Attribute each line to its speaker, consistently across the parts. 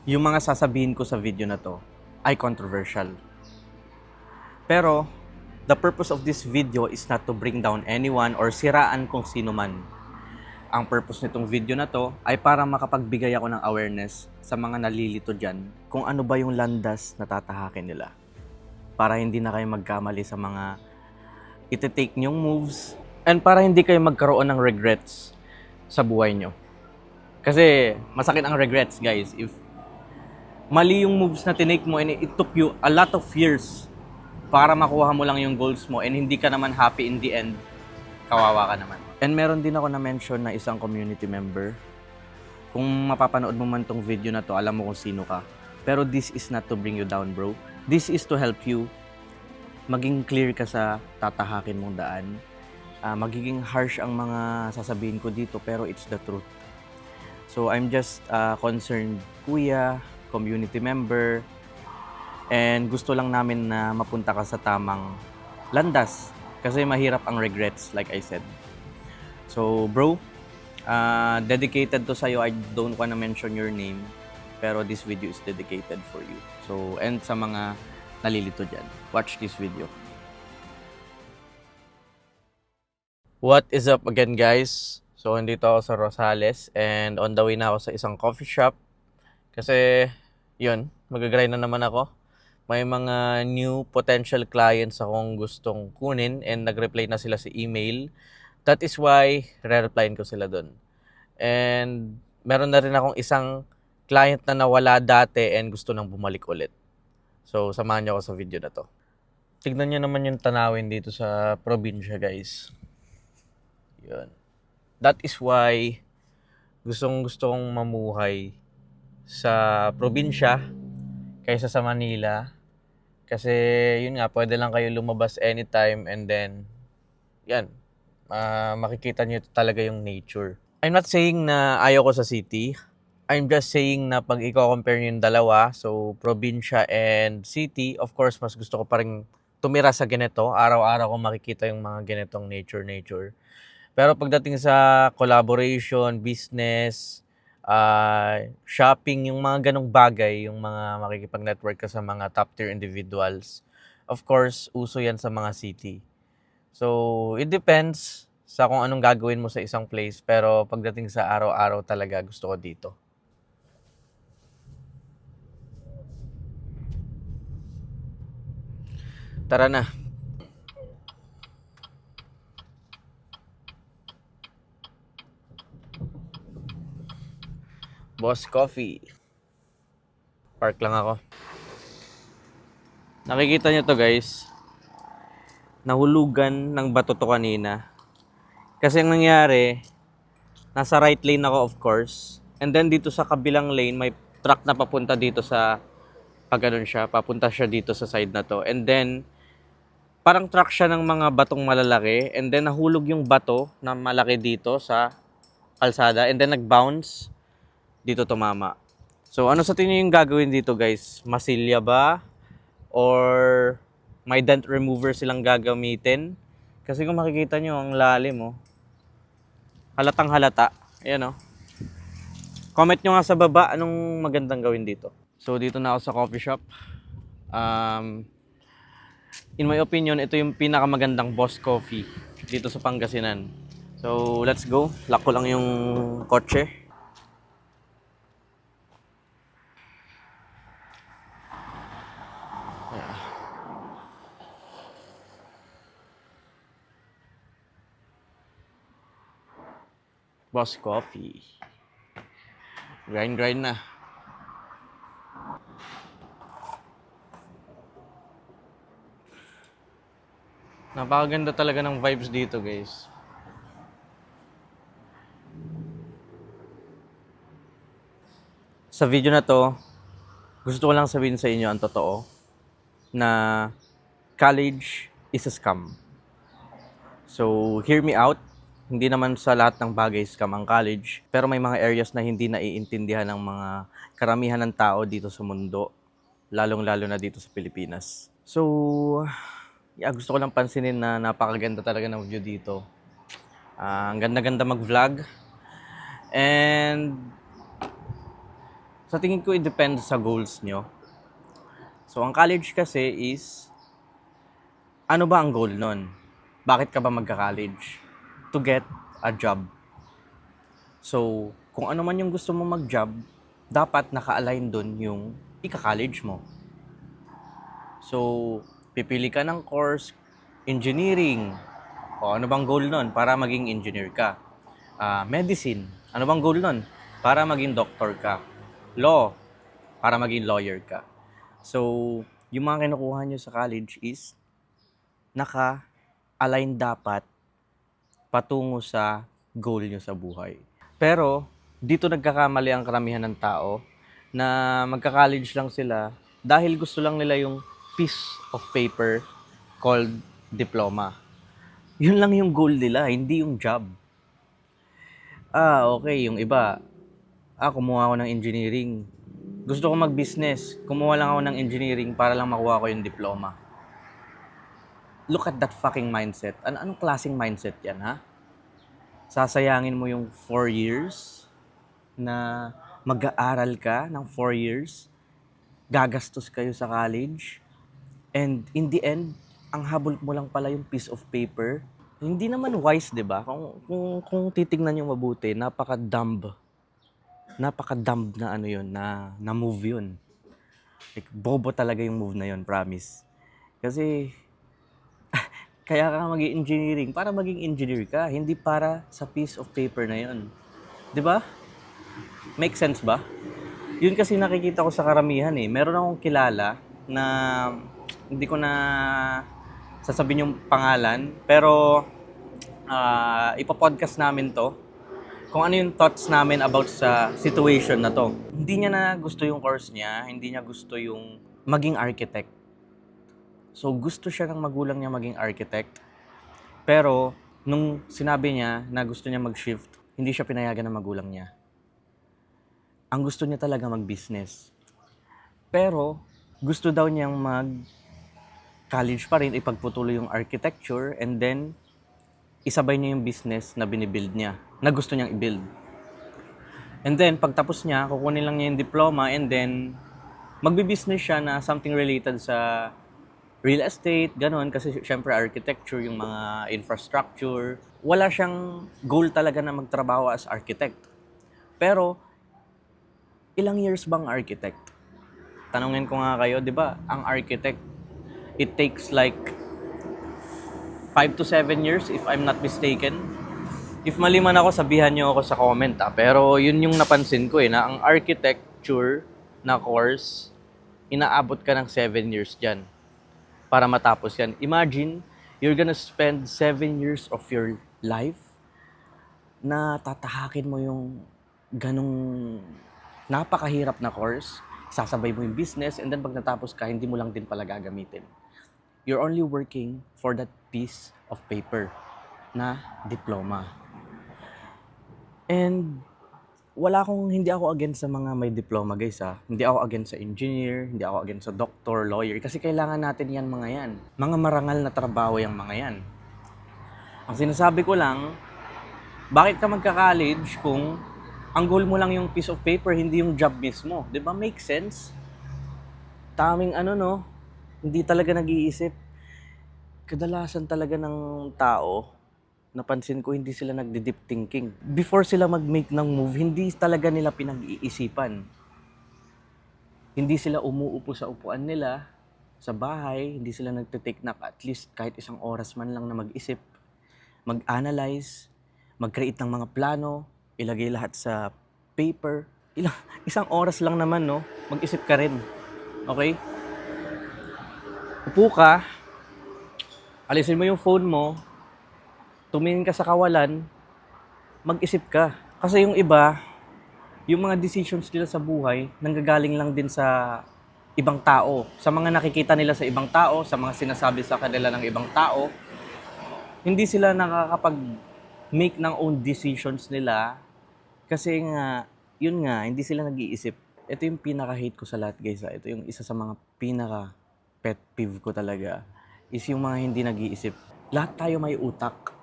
Speaker 1: Yung mga sasabihin ko sa video na to ay controversial. Pero, the purpose of this video is not to bring down anyone or siraan kung sino man. Ang purpose nitong video na to ay para makapagbigay ako ng awareness sa mga nalilito dyan kung ano ba yung landas na tatahakin nila. Para hindi na kayo magkamali sa mga iti-take nyong moves and para hindi kayo magkaroon ng regrets sa buhay nyo. Kasi masakit ang regrets, guys. If mali yung moves na tinake mo and it took you a lot of years para makuha mo lang yung goals mo and hindi ka naman happy in the end, kawawa ka naman. And meron din ako na-mention na isang community member. Kung mapapanood mo man tong video na to, alam mo kung sino ka. Pero this is not to bring you down, bro. This is to help you maging clear ka sa tatahakin mong daan. Magiging harsh ang mga sasabihin ko dito, pero it's the truth. So I'm just concerned, kuya, community member, and gusto lang namin na mapunta ka sa tamang landas kasi mahirap ang regrets, like I said. So bro, dedicated to sa'yo. I don't wanna mention your name, pero this video is dedicated for you. So, and sa mga nalilito dyan, watch this video. What is up again, guys? So, andito ako sa Rosales and on the way na ako sa isang coffee shop kasi yun, mag-grind na naman ako. May mga new potential clients akong gustong kunin and nag-reply na sila sa email. That is why re-replyin ko sila doon. And meron na rin akong isang client na nawala dati and gusto nang bumalik ulit. So, samahan niyo ako sa video na to. Tignan niyo naman yung tanawin dito sa probinsya, guys. Yun. That is why gusto kong mamuhay sa probinsya kaysa sa Manila. Kasi yun nga, pwede lang kayo lumabas anytime and then, yan, makikita nyo talaga yung nature. I'm not saying na ayaw ko sa city. I'm just saying na pag i-compare nyo yung dalawa, so probinsya and city, of course, mas gusto ko pa rin tumira sa ganito. Araw-araw ko makikita yung mga ganitong nature. Pero pagdating sa collaboration, business, shopping, yung mga ganong bagay, yung mga makikipag-network ka sa mga top-tier individuals, of course, uso yan sa mga city. So, it depends sa kung anong gagawin mo sa isang place. Pero pagdating sa araw-araw talaga, gusto ko dito. Tara na. Boss Coffee. Park lang ako. Nakikita nyo to, guys. Nahulugan ng bato to kanina. Kasi ang nangyari, nasa right lane ako, of course. And then dito sa kabilang lane, may truck na papunta dito sa pagganon siya. Papunta siya dito sa side na to. And then, parang truck siya ng mga batong malalaki. And then, nahulog yung bato na malaki dito sa kalsada. And then, nag-bounce. Dito tumama. So, ano sa tingin yung gagawin dito, guys? Masilya ba? Or may dent remover silang gagamitin? Kasi kung makikita nyo, ang lalim, oh. Halatang halata. Ayan, oh. Comment nyo nga sa baba, anong magandang gawin dito? So, dito na ako sa coffee shop. In my opinion, ito yung pinakamagandang Boss Coffee dito sa Pangasinan. So, let's go. Lock ko lang yung kotse. Boss Coffee. Grind na. Napakaganda talaga ng vibes dito, guys. Sa video na to, gusto ko lang sabihin sa inyo ang totoo na college is a scam. So, hear me out. Hindi naman sa lahat ng bagay scam ang college, pero may mga areas na hindi naiintindihan ng mga karamihan ng tao dito sa mundo, lalong-lalo na dito sa Pilipinas. So, gusto ko lang pansinin na napakaganda talaga ng view dito. Ang ganda-ganda mag-vlog. And Sa tingin ko, it depends sa goals nyo. So, ang college kasi is, ano ba ang goal nun? Bakit ka ba magka-college? To get a job. So, kung ano man yung gusto mo mag-job, dapat naka-align dun yung ika-college mo. So, pipili ka ng course, engineering. O ano bang goal nun? Para maging engineer ka. Medicine. Ano bang goal nun? Para maging doctor ka. Law. Para maging lawyer ka. So, yung mga kinukuha nyo sa college is naka-align dapat patungo sa goal nyo sa buhay. Pero, dito nagkakamali ang karamihan ng tao na magka-college lang sila dahil gusto lang nila yung piece of paper called diploma. Yun lang yung goal nila, hindi yung job. Okay, yung iba, kumuha ako ng engineering. Gusto ko mag-business, kumuha lang ako ng engineering para lang makuha ko yung diploma. Look at that fucking mindset. Anong klaseng mindset yan, ha? Sasayangin mo yung 4 years na mag-aaral ka ng 4 years, gagastos kayo sa college, and in the end, ang habol mo lang pala yung piece of paper. Hindi naman wise, 'di ba? Kung titingnan niyo mabuti, napaka-dumb na ano 'yon, na move 'yon. Like bobo talaga yung move na 'yon, promise. Kasi kaya ka mag-engineering para maging engineer ka, hindi para sa piece of paper na 'yon. 'Di ba? Make sense ba? Yun kasi nakikita ko sa karamihan eh. Meron akong kilala na hindi ko na sasabihin yung pangalan, pero ipapodcast namin to kung ano yung thoughts namin about sa situation na to. Hindi niya na gusto yung course niya, hindi niya gusto yung maging architect. So gusto siya ng magulang niya maging architect, pero nung sinabi niya na gusto niya mag-shift, hindi siya pinayagan ng magulang niya. Ang gusto niya talaga mag-business. Pero gusto daw niyang mag-college pa rin, ipagpatuloy yung architecture, and then isabay niya yung business na binibuild niya, na gusto niyang i-build. And then, pagtapos niya, kukunin lang niya yung diploma, and then magbi-business siya na something related sa real estate, ganun, kasi syempre architecture, yung mga infrastructure. Wala siyang goal talaga na magtrabaho as architect. Pero, ilang years bang architect? Tanungin ko nga kayo, di ba, ang architect, it takes like 5 to 7 years if I'm not mistaken. If mali man ako, sabihan nyo ako sa comment Pero yun yung napansin ko na ang architecture na course, inaabot ka ng 7 years dyan para matapos yan. Imagine, you're gonna spend 7 years of your life na tatahakin mo yung ganong napakahirap na course, sasabay mo yung business, and then pag natapos ka, hindi mo lang din pala gagamitin. You're only working for that piece of paper na diploma. And hindi ako against sa mga may diploma, guys Hindi ako against sa engineer, hindi ako against sa doctor, lawyer, kasi kailangan natin yan mga yan. Mga marangal na trabaho yung mga yan. Ang sinasabi ko lang, bakit ka magka-college kung ang goal mo lang yung piece of paper, hindi yung job mismo? 'Di ba? Make sense? Taming hindi talaga nag-iisip. Kadalasan talaga ng tao, napansin ko, hindi sila nagde-deep thinking. Before sila mag-make ng move, hindi talaga nila pinag-iisipan. Hindi sila umuupo sa upuan nila, sa bahay, hindi sila nagte-take na at least kahit isang oras man lang na mag-isip, mag-analyze, mag-create ng mga plano, ilagay lahat sa paper. Isang oras lang naman, mag-isip ka rin. Okay? Upo ka, alisin mo yung phone mo, tumingin ka sa kawalan, mag-isip ka. Kasi yung iba, yung mga decisions nila sa buhay, nanggagaling lang din sa ibang tao. Sa mga nakikita nila sa ibang tao, sa mga sinasabi sa kanila ng ibang tao, hindi sila nakakapag-make ng own decisions nila. Kasi nga, yun nga, hindi sila nag-iisip. Ito yung pinaka-hate ko sa lahat, guys. Ito yung isa sa mga pinaka-pet peeve ko talaga. Is yung mga hindi nag-iisip. Lahat tayo may utak.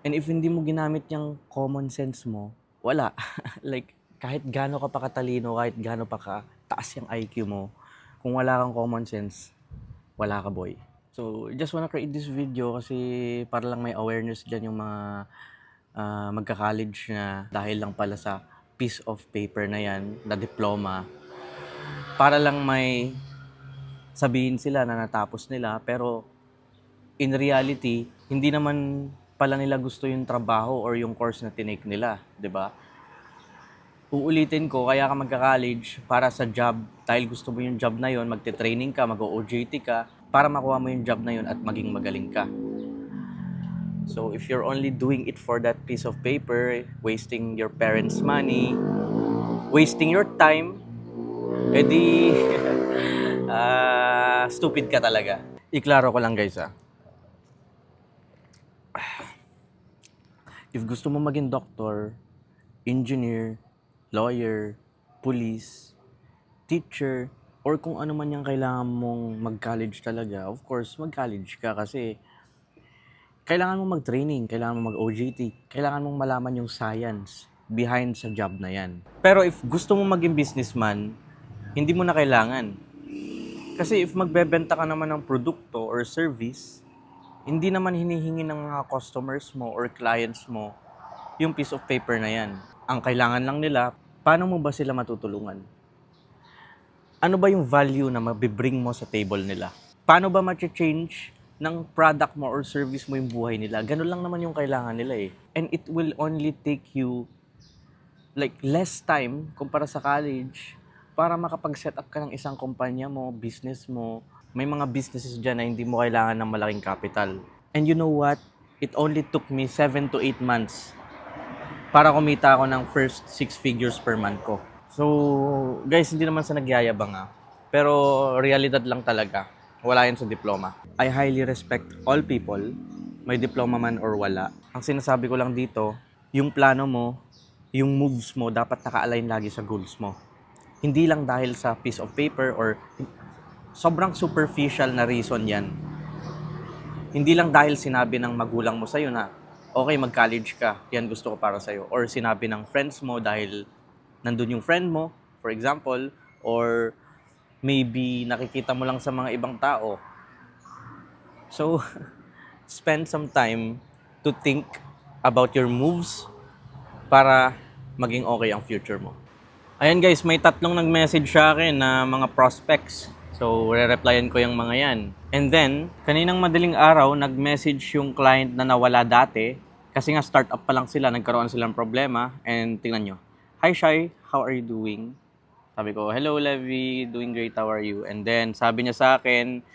Speaker 1: And if hindi mo ginamit yung common sense mo, wala. Like, kahit gaano ka pa katalino, kahit gaano pa ka taas yung IQ mo, kung wala kang common sense, wala ka, boy. So, I just wanna create this video kasi para lang may awareness dyan yung mga magka-college na dahil lang pala sa piece of paper na yan, na diploma, para lang may sabihin sila na natapos nila, pero in reality, hindi naman pala nila gusto yung trabaho or yung course na tinake nila, 'di ba? Uulitin ko, kaya ka magka-college para sa job, dahil gusto mo yung job na yon, magte-training ka, mag-OJT ka, para makuha mo yung job na yon at maging magaling ka. So if you're only doing it for that piece of paper, wasting your parents' money, wasting your time, edi stupid ka talaga. Iklaro ko lang guys If gusto mo maging doctor, engineer, lawyer, police, teacher, or kung ano man yung kailangan mong mag-college talaga, of course, mag-college ka kasi kailangan mong mag-training, kailangan mong mag-OJT, kailangan mong malaman yung science behind sa job na yan. Pero if gusto mo maging businessman, hindi mo na kailangan. Kasi if magbebenta ka naman ng produkto or service, hindi naman hinihingi ng mga customers mo or clients mo yung piece of paper na yan. Ang kailangan lang nila, paano mo ba sila matutulungan? Ano ba yung value na mabibring mo sa table nila? Paano ba ma-change ng product mo or service mo yung buhay nila? Ganun lang naman yung kailangan nila eh. And it will only take you like less time kumpara sa college para makapag-set up ka ng isang kumpanya mo, business mo. May mga businesses dyan na hindi mo kailangan ng malaking capital. And you know what? It only took me 7 to 8 months para kumita ako ng first 6 figures per month ko. So, guys, hindi naman sa nagyayabang pero realidad lang talaga. Wala yan sa diploma. I highly respect all people, may diploma man or wala. Ang sinasabi ko lang dito, yung plano mo, yung moves mo, dapat naka-align lagi sa goals mo. Hindi lang dahil sa piece of paper or sobrang superficial na reason yan. Hindi lang dahil sinabi ng magulang mo sa'yo na, okay, mag-college ka, yan gusto ko para sa'yo. Or sinabi ng friends mo dahil nandun yung friend mo, for example, or maybe nakikita mo lang sa mga ibang tao. So, spend some time to think about your moves para maging okay ang future mo. Ayan guys, may 3 nag-message sa akin na mga prospects. So, re-replyan ko yung mga yan. And then, kaninang madaling araw, nag-message yung client na nawala dati. Kasi nga, startup pa lang sila, nagkaroon silang problema. And tingnan nyo. Hi, Shai. How are you doing? Sabi ko, hello, Levi. Doing great. How are you? And then, sabi niya sa akin,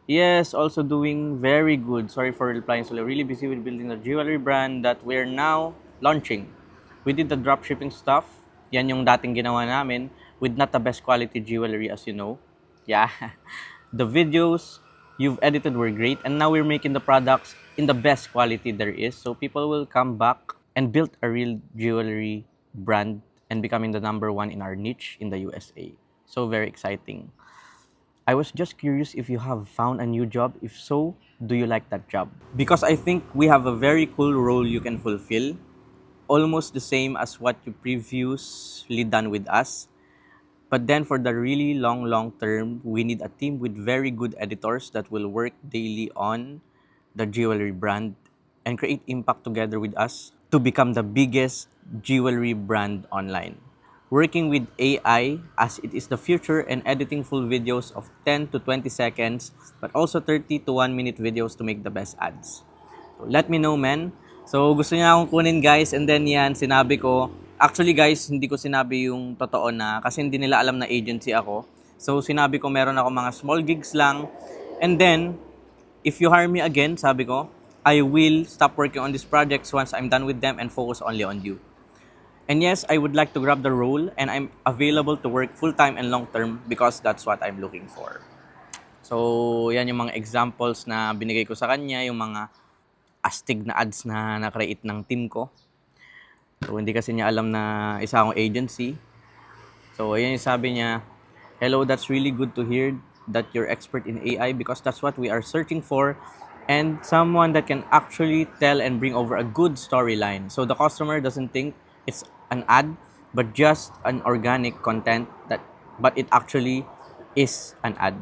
Speaker 1: yes, also doing very good. Sorry for replying so really busy with building a jewelry brand that we're now launching. We did the dropshipping stuff. Yan yung dating ginawa namin with not the best quality jewelry as you know. Yeah. The videos you've edited were great and now we're making the products in the best quality there is. So people will come back and build a real jewelry brand and becoming the number 1 in our niche in the USA. So very exciting. I was just curious if you have found a new job. If so, do you like that job? Because I think we have a very cool role you can fulfill. Almost the same as what you previously done with us. But then for the really long term, we need a team with very good editors that will work daily on the jewelry brand and create impact together with us to become the biggest jewelry brand online. Working with AI as it is the future and editing full videos of 10 to 20 seconds but also 30 to 1 minute videos to make the best ads. So let me know, man. So gusto niya akong kunin guys and then yan, sinabi ko. Actually guys, hindi ko sinabi yung totoo na kasi hindi nila alam na agency ako. So sinabi ko meron ako mga small gigs lang. And then, if you hire me again, sabi ko, I will stop working on these projects once I'm done with them and focus only on you. And yes, I would like to grab the role and I'm available to work full-time and long-term because that's what I'm looking for. So, yan yung mga examples na binigay ko sa kanya, yung mga astig na ads na na-create ng team ko. So, hindi kasi niya alam na isa akong agency. So, ayan yung sabi niya, hello, that's really good to hear that you're expert in AI because that's what we are searching for and someone that can actually tell and bring over a good storyline. So, the customer doesn't think it's an ad but just an organic content but it actually is an ad.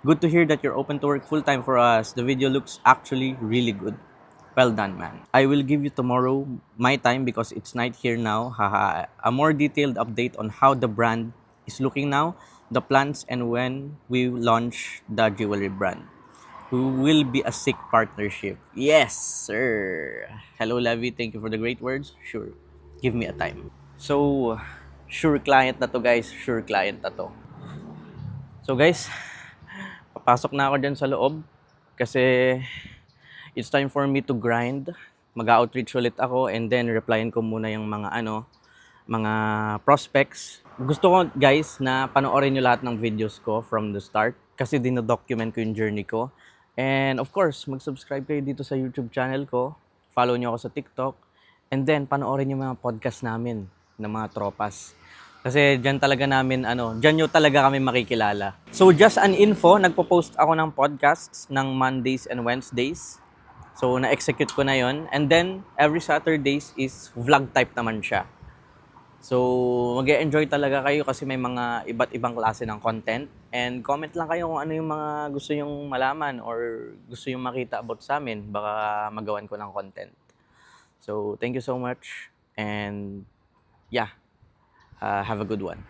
Speaker 1: Good to hear that you're open to work full time for us. The video looks actually really good. Well done, man. I will give you tomorrow my time because it's night here now. Haha. A more detailed update on how the brand is looking now, the plans, and when we launch the jewelry brand. Who will be a sick partnership. Yes, sir. Hello, Levi. Thank you for the great words. Sure. Give me a time. So, sure client na to, guys. Sure client na to. So, guys, papasok na ako dyan sa loob kasi it's time for me to grind. Mag-outreach ulit ako and then replyin ko muna yung mga prospects. Gusto ko, guys, na panoorin nyo lahat ng videos ko from the start kasi dino-document ko yung journey ko. And of course, mag-subscribe kayo dito sa YouTube channel ko. Follow nyo ako sa TikTok. And then, panoorin yung mga podcast namin ng mga tropas. Kasi dyan talaga namin, dyan nyo talaga kami makikilala. So, just an info, nagpo-post ako ng podcasts ng Mondays and Wednesdays. So, na-execute ko na yon. And then, every Saturdays is vlog type naman siya. So, mag-e-enjoy talaga kayo kasi may mga iba't ibang klase ng content. And comment lang kayo kung ano yung mga gusto nyong malaman or gusto nyong makita about sa amin. Baka magawan ko ng content. So, thank you so much. And, yeah, have a good one.